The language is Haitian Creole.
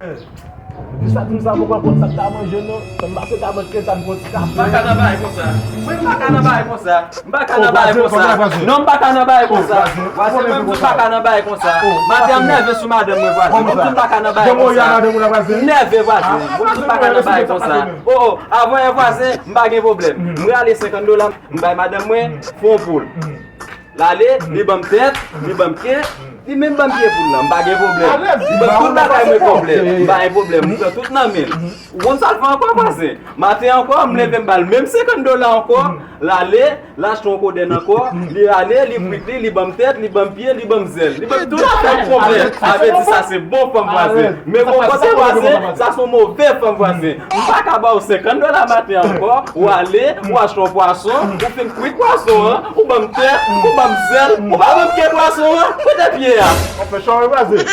Dis ça, tout ça, pourquoi pour ça que t'as mangé, non? Parce que t'as mangé, t'as mangé, t'as mangé. Mbaka nan baye kon sa. Mbaka nan baye kon sa. Mbaka nan baye kon sa. Non mbaka nan baye kon sa. Voici même tout mbaka nan baye kon sa. Madame neve sou madame mwen voici. Tout mbaka nan baye kon sa. Neve voici. Tout mbaka nan baye kon sa. Oh, avant un voisin, m'pa gen problème. M'ra aller $50, m'baye madame mwen fond poule. L'aller, li bam tête, li bam pied. Li même pas pied pour là, pas de problème. Tout bagay me problème, pas de problème. Tout nan men. On ça fait encore passer. Matin encore, me lever m'bal même $50 encore. L'aller, lâche ton code encore. Li aller, li prickli, li bam tête, li bam pied, li bam zèle. Li bam tout ça problème. Avec ça c'est bon femme voisin. Mais bon côté voisin, ça sont mauvais femme voisin. Pas ka ba $50 matin encore ou aller, ou acheter ton poisson, ou faire cuit poisson, ou bam tête, ou bam zèle, ou bam pied poisson, peut-être pied. On fait changer, vas-y.